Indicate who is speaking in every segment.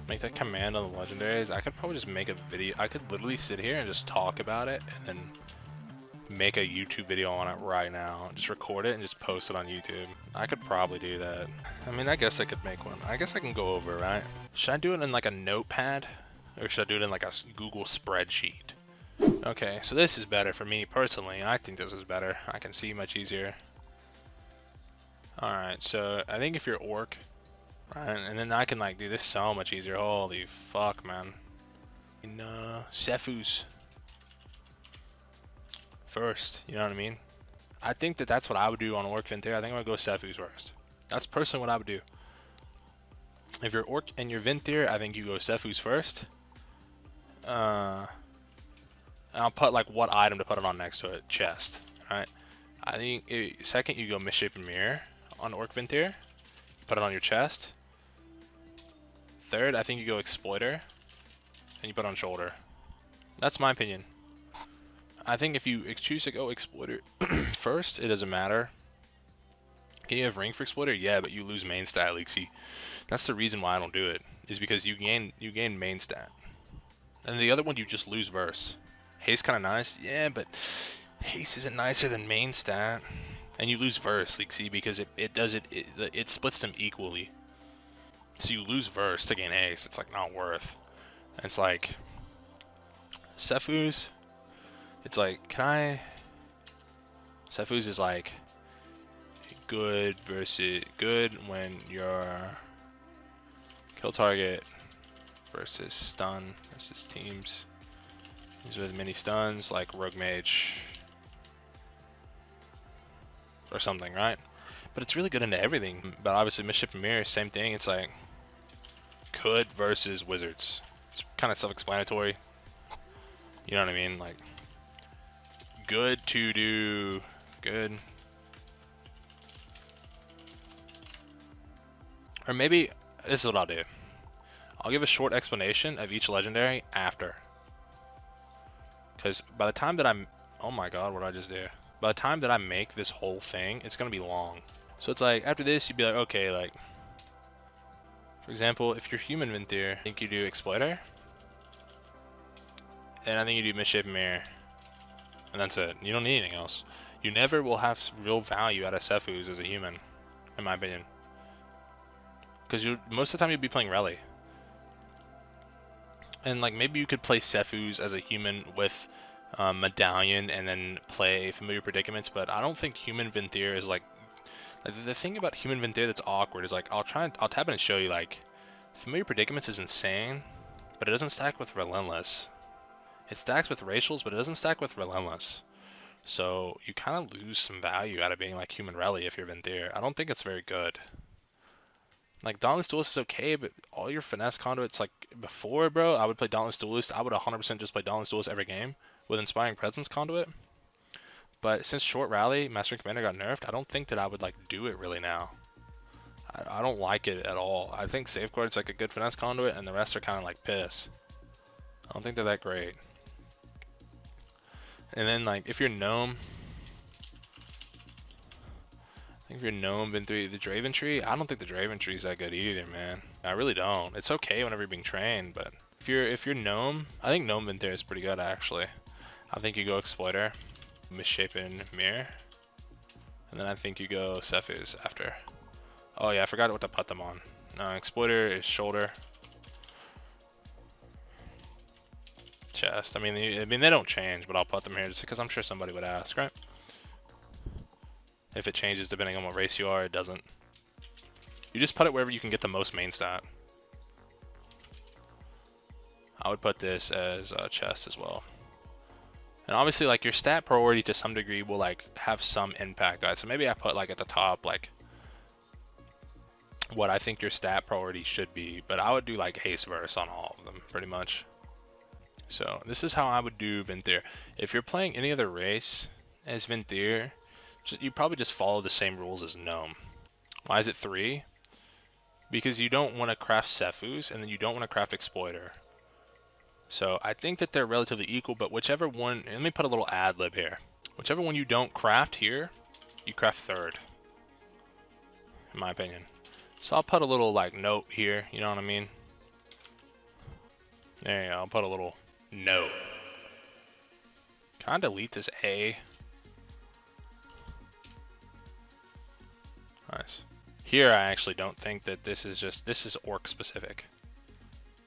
Speaker 1: make that command on the legendaries, I could probably just make a video. I could literally sit here and just talk about it and then make a YouTube video on it right now. Just record it and just post it on YouTube. I could probably do that. I mean, I guess I could make one. I guess I can go over, right? Should I do it in like a notepad? Or should I do it in like a Google spreadsheet? Okay, so this is better for me personally. I think this is better. I can see much easier. Alright, so I think if you're orc, right, and then I can like do this so much easier. Holy fuck, man. Sefus first, you know what I mean? I think that that's what I would do on orc Vintir. I think I would go Sefus first. That's personally what I would do. If you're orc and you're Vintir, I think you go Sefus first. And I'll put like what item to put it on next to it. Chest, right? I think second you go Misshapen Mirror on orc Vintir. Put it on your chest. Third, I think you go Exploiter. And you put on shoulder. That's my opinion. I think if you choose to go Exploiter first, it doesn't matter. Can you have ring for Exploiter? Yeah, but you lose main stat, Leaksy. That's the reason why I don't do it. Is because you gain main stat. And the other one you just lose verse. Haste kind of nice, yeah, but haste isn't nicer than main stat. And you lose verse, Leaksy, because it splits them equally. So you lose verse to gain haste. It's like not worth. And it's like Sefus. It's like, Sefus is like good versus good when your kill target versus stun versus teams. These are the mini stuns like Rogue Mage or something, right? But it's really good into everything. But obviously Misshapen Mirror, same thing. It's like could versus wizards. It's kind of self-explanatory. You know what I mean? Like good to do good. Or maybe this is what I'll do. I'll give a short explanation of each legendary after. Because by the time that I'm... Oh my god, what did I just do? By the time that I make this whole thing, it's going to be long. So it's like, after this, you'd be like, okay, like... For example, if you're human Vintir, I think you do Exploiter. And I think you do Misshapen Mirror. And that's it. You don't need anything else. You never will have real value out of Sefus as a human, in my opinion. Because most of the time you'd be playing Rally. And like maybe you could play Sefus as a human with Medallion and then play Familiar Predicaments, but I don't think human Vintir is like the thing about human Vintir that's awkward is like I'll tap in and show you like Familiar Predicaments is insane, but it doesn't stack with Relentless. It stacks with Racials, but it doesn't stack with Relentless. So you kind of lose some value out of being like human Rally if you're Vintir. I don't think it's very good. Like Dauntless Duelist is okay, but all your finesse conduits like before, bro, I would play Dauntless Duelist. I would 100% just play Dauntless Duelist every game with Inspiring Presence conduit. But since Short Rally, Master and Commander got nerfed, I don't think that I would like do it really now. I don't like it at all. I think Safeguard's like a good finesse conduit, and the rest are kind of like piss. I don't think they're that great. And then like if you're Gnome, I think if you're Gnome, been through the Draven Tree, I don't think the Draven Tree is that good either, man. I really don't. It's okay whenever you're being trained, but if you're Gnome, I think Gnome Vintir is pretty good actually. I think you go Exploiter, Misshapen Mirror, and then I think you go Sefus after. Oh yeah, I forgot what to put them on. Exploiter is shoulder, chest. I mean they don't change, but I'll put them here just because I'm sure somebody would ask, right? If it changes depending on what race you are, it doesn't. You just put it wherever you can get the most main stat. I would put this as a chest as well. And obviously, like your stat priority to some degree will like have some impact, right? So maybe I put like at the top like what I think your stat priority should be, but I would do like haste verse on all of them pretty much. So this is how I would do Vintir. If you're playing any other race as Vintir, you probably just follow the same rules as Gnome. Why is it 3? Because you don't want to craft Sefus, and then you don't want to craft Exploiter. So I think that they're relatively equal, but whichever one... Let me put a little ad lib here. Whichever one you don't craft here, you craft third. In my opinion. So I'll put a little like note here, you know what I mean? There you go. I'll put a little note. Can I delete this A? Nice. Here, I actually don't think that this is orc specific.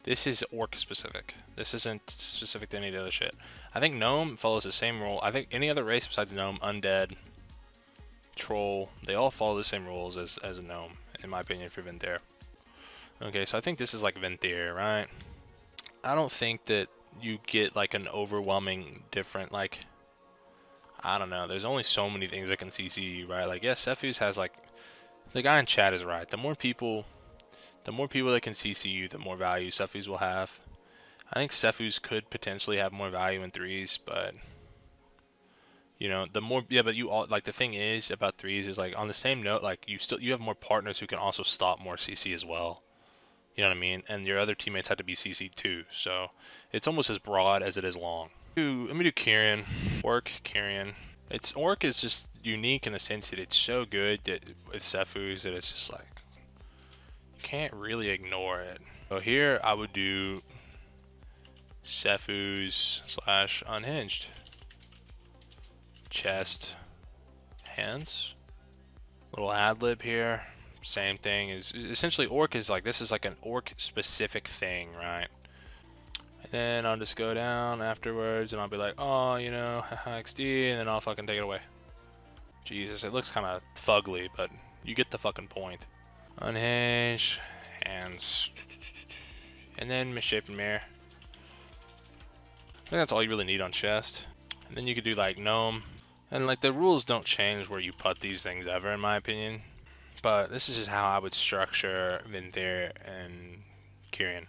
Speaker 1: This is orc specific. This isn't specific to any of the other shit. I think gnome follows the same rule. I think any other race besides gnome, undead, troll, they all follow the same rules as a gnome, in my opinion, for Venthyr. Okay, so I think this is like Venthyr, right? I don't think that you get like an overwhelming different, like, I don't know. There's only so many things that can CC you, right? Like, yes, Cephus has like, the guy in chat is right. The more people that can CC you, the more value Cephus will have. I think Cephus could potentially have more value in threes, but you know, the more, yeah, but you all, like, the thing is about threes is like, on the same note, like, you have more partners who can also stop more CC as well. You know what I mean? And your other teammates have to be CC too, so it's almost as broad as it is long. Let me do Kyrian. Orc, Kyrian. Orc is just unique in the sense that it's so good that with Cephus that it's just like, you can't really ignore it. So here I would do Cephus / unhinged. Chest, hands. Little ad lib here. Same thing is essentially orc is like, this is like an orc specific thing, right? And then I'll just go down afterwards and I'll be like, oh, you know, XD, and then I'll fucking take it away. Jesus, it looks kind of fugly, but you get the fucking point. Unhinge, hands, and then misshapen mirror. I think that's all you really need on chest. And then you could do like gnome. And like, the rules don't change where you put these things ever, in my opinion. But this is just how I would structure Venthyr and Kyrian.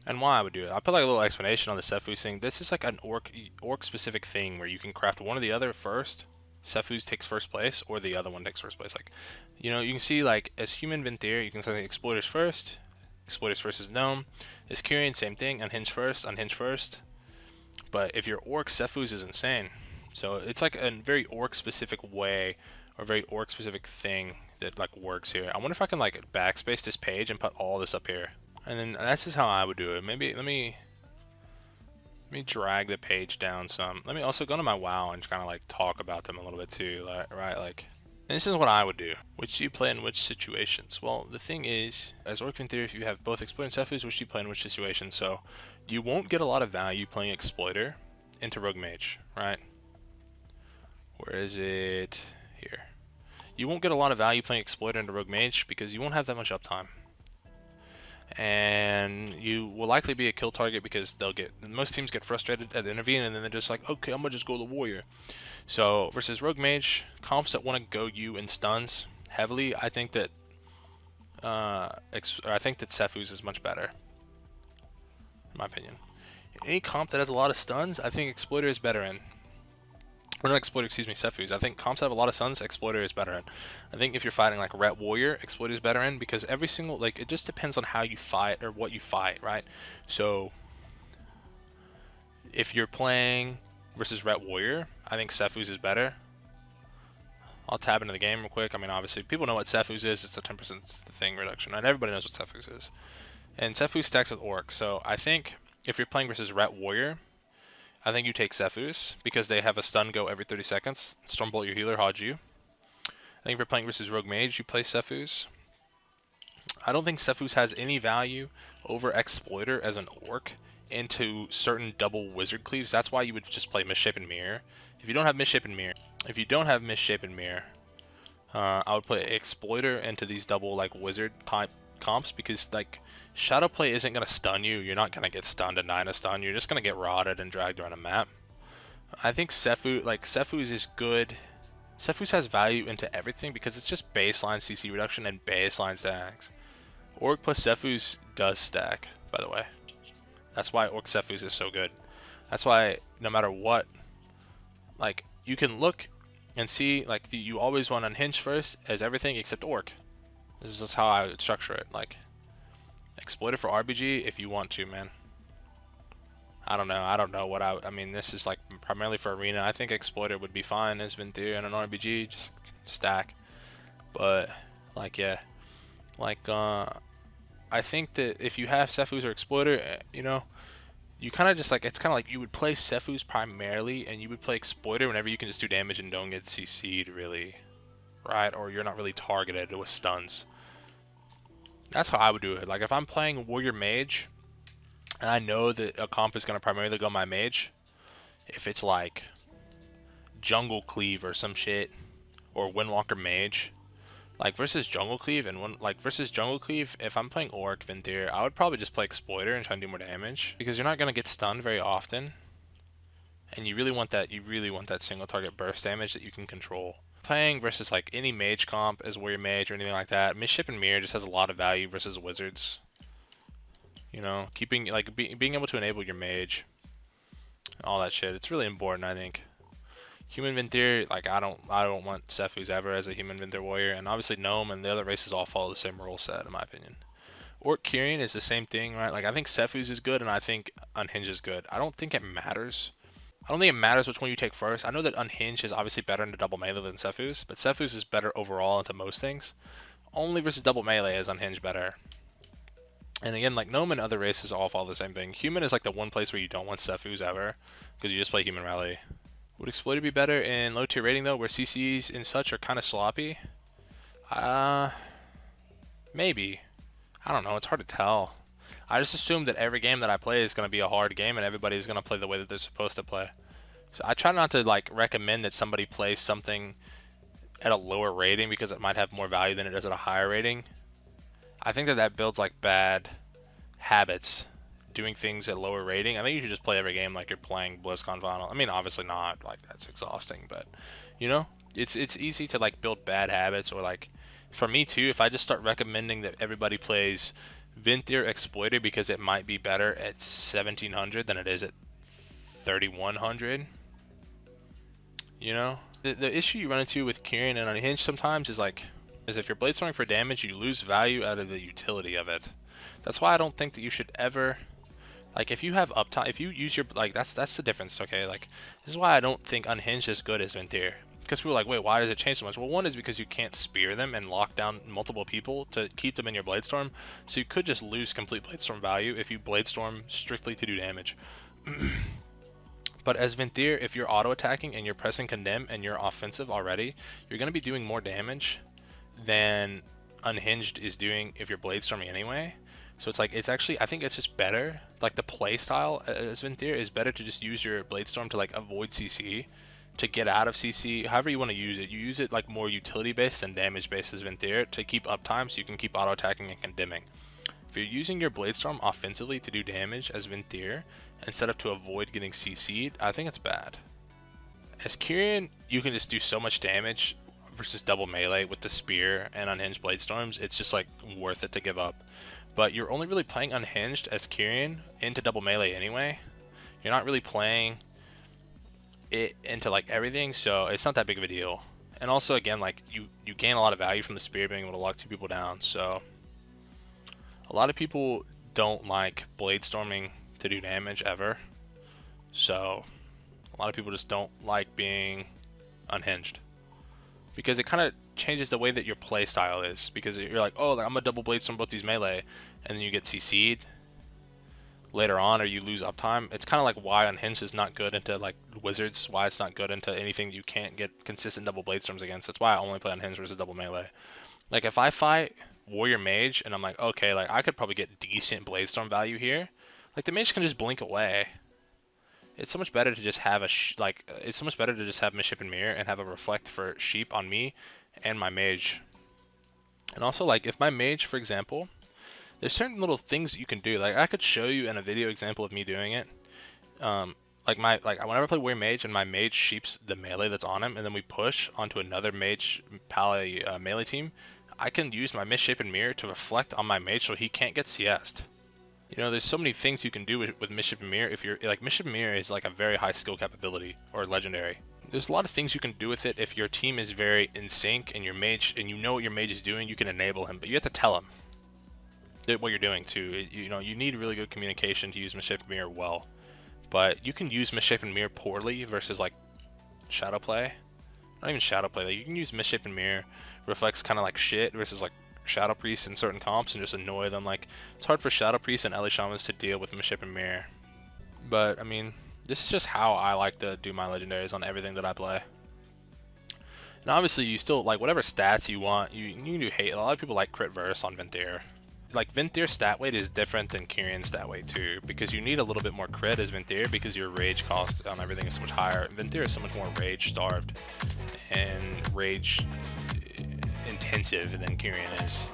Speaker 1: And why I would do it. I'll put like a little explanation on the Cephus thing. This is like an orc specific thing where you can craft one or the other first. Cephus takes first place, or the other one takes first place. Like, you know, you can see like, as human Venthyr, you can say exploiters first. Exploiters first is gnome. As Kyrian, same thing. Unhinge first. But if you're orc, Cephus is insane. So it's like a very orc specific way, or very orc specific thing that like works here. I wonder if I can like backspace this page and put all this up here. And then that's just how I would do it. Maybe let me drag the page down some. Let me also go to my WoW and just kind of like talk about them a little bit too, like, right? Like, and this is what I would do. Which do you play in which situations? Well, the thing is, as Orc Venthyr, if you have both Exploiter and Cephus, which do you play in which situations? So you won't get a lot of value playing Exploiter into Rogue Mage, right? Where is it? Here. You won't get a lot of value playing Exploiter into Rogue Mage because you won't have that much uptime. And you will likely be a kill target because most teams get frustrated at intervene and then they're just like, okay, I'm gonna just go the warrior. So versus Rogue Mage, comps that want to go you in stuns heavily, I think that Cephus is much better, in my opinion. Any comp that has a lot of stuns, I think Exploiter is better in. Or not Exploiter, excuse me, Cephus. I think comps that have a lot of stuns, Exploiter is better in. I think if you're fighting like Ret Warrior, Exploiter is better in, because every single, like, it just depends on how you fight or what you fight, right? So if you're playing versus Ret Warrior, I think Cephus is better. I'll tab into the game real quick. I mean, obviously, people know what Cephus is. It's a 10% thing reduction, and everybody knows what Cephus is. And Cephus stacks with Orc. So I think if you're playing versus Ret Warrior, I think you take Cephus because they have a stun go every 30 seconds. Stormbolt your healer, Hodge you. I think if you're playing versus Rogue Mage, you play Cephus. I don't think Cephus has any value over Exploiter as an Orc into certain double wizard cleaves. That's why you would just play Misshapen Mirror. If you don't have Misshapen Mirror, I would play Exploiter into these double like wizard type comps, because like Shadowplay isn't gonna stun you. You're not gonna get stunned and 9 a stun. You're just gonna get rotted and dragged around a map. I think Cephus is good. Cephus has value into everything because it's just baseline CC reduction and baseline stacks. Orc plus Cephus does stack, by the way. That's why Orc Cephus is so good. That's why no matter what, like, you can look and see, like, you always want Unhinge first as everything except Orc. This is just how I would structure it. Like, exploit it for RBG if you want to, man. I don't know what I mean, this is like primarily for arena. I think Exploiter would be fine as Venthyr and an RBG, just stack. But like, yeah, like I I think that if you have Sephuz or Exploiter, you know, you kind of just like, it's kind of like you would play Sephuz primarily, and you would play Exploiter whenever you can just do damage and don't get CC'd really, right? Or you're not really targeted with stuns. That's how I would do it. Like if I'm playing Warrior Mage, and I know that a comp is going to primarily go my Mage, if it's like Jungle Cleave or some shit, or Windwalker Mage, like versus Jungle Cleave, and versus Jungle Cleave, if I'm playing Orc Venthyr, I would probably just play Exploiter and try and do more damage, because you're not gonna get stunned very often, and you really want that single target burst damage that you can control. Playing versus like any mage comp as Warrior Mage or anything like that, Misship and Mirror just has a lot of value versus Wizards. You know, keeping like being able to enable your mage, all that shit. It's really important, I think. Human Venthyr, like I don't want Sephuz ever as a Human Venthyr warrior, and obviously Gnome and the other races all follow the same rule set in my opinion. Orc Kyrian is the same thing, right? Like I think Sephuz is good and I think Unhinged is good. I don't think it matters. I don't think it matters which one you take first. I know that Unhinged is obviously better into double melee than Sephuz, but Sephuz is better overall into most things. Only versus double melee is Unhinged better. And again, like Gnome and other races all follow the same thing. Human is like the one place where you don't want Sephuz ever, because you just play Human Rally. Would Exploiter be better in low tier rating though, where CCs and such are kind of sloppy? Maybe. I don't know, it's hard to tell. I just assume that every game that I play is going to be a hard game and everybody's going to play the way that they're supposed to play. So I try not to like recommend that somebody plays something at a lower rating because it might have more value than it does at a higher rating. I think that builds like bad habits. Doing things at lower rating. I think you should just play every game like you're playing BlizzCon Final. I mean, obviously not, like that's exhausting, but you know, it's easy to like build bad habits, or like for me too, if I just start recommending that everybody plays Venthyr Exploiter because it might be better at 1700 than it is at 3100. You know, the issue you run into with Kyrian and Unhinged sometimes is if you're bladestorming for damage, you lose value out of the utility of it. That's why I don't think that you should ever, like if you have uptime, if you use your, like that's the difference, okay? Like this is why I don't think Unhinged is good as Venthyr. Because people are like, wait, why does it change so much? Well, one is because you can't spear them and lock down multiple people to keep them in your Bladestorm. So you could just lose complete Bladestorm value if you Bladestorm strictly to do damage. But as Venthyr, if you're auto-attacking and you're pressing Condemn and you're offensive already, you're going to be doing more damage than Unhinged is doing if you're Bladestorming anyway. So it's like, it's actually, I think it's just better, like the play style as Venthyr is better to just use your Bladestorm to like avoid CC, to get out of CC, however you want to use it. You use it like more utility based than damage based as Venthyr to keep uptime so you can keep auto attacking and condemning. If you're using your Bladestorm offensively to do damage as Venthyr instead of to avoid getting CC'd, I think it's bad. As Kyrian, you can just do so much damage versus double melee with the spear and Unhinged Bladestorms, it's just like worth it to give up. But you're only really playing Unhinged as Kyrian into double melee anyway. You're not really playing it into like everything, so it's not that big of a deal. And also again, like you gain a lot of value from the spear being able to lock two people down, so a lot of people don't like Bladestorming to do damage ever. So a lot of people just don't like being Unhinged, because it kind of changes the way that your play style is, because you're like, oh, like, I'm a double Bladestorm both these melee, and then you get CC'd later on, or you lose uptime. It's kind of like why Unhinged is not good into like Wizards, why it's not good into anything you can't get consistent double Bladestorms against. That's why I only play Unhinged versus double melee. Like if I fight Warrior Mage and I'm like, okay, like I could probably get decent Bladestorm value here, like the mage can just blink away. It's so much better to just have it's so much better to just have Misship and Mirror and have a reflect for sheep on me and my mage. And also, like if my mage, for example, there's certain little things that you can do. Like I could show you in a video example of me doing it. Whenever I play Warrior Mage and my mage sheeps the melee that's on him, and then we push onto another mage melee team, I can use my Misship and Mirror to reflect on my mage so he can't get CS'd. You know, there's so many things you can do with Misship and Mirror. If you're like, Misship and Mirror is like a very high skill capability, or legendary. There's a lot of things you can do with it. If your team is very in sync and your mage, and you know what your mage is doing, you can enable him, but you have to tell him what you're doing too. You know, you need really good communication to use Misship and Mirror well. But you can use Misship and Mirror poorly versus like Shadow Play. Not even Shadow Play. Like, you can use Misship and Mirror reflects kind of like shit versus like Shadow Priests in certain comps and just annoy them. Like, it's hard for Shadow Priests and Ele Shamans to deal with Miship and Mirror. But, I mean, this is just how I like to do my legendaries on everything that I play. And obviously, you still, like, whatever stats you want, you do hate. A lot of people like crit verse on Venthyr. Like, Venthyr stat weight is different than Kyrian stat weight, too, because you need a little bit more crit as Venthyr because your rage cost on everything is so much higher. Venthyr is so much more rage starved and rage intensive than Kyrian is.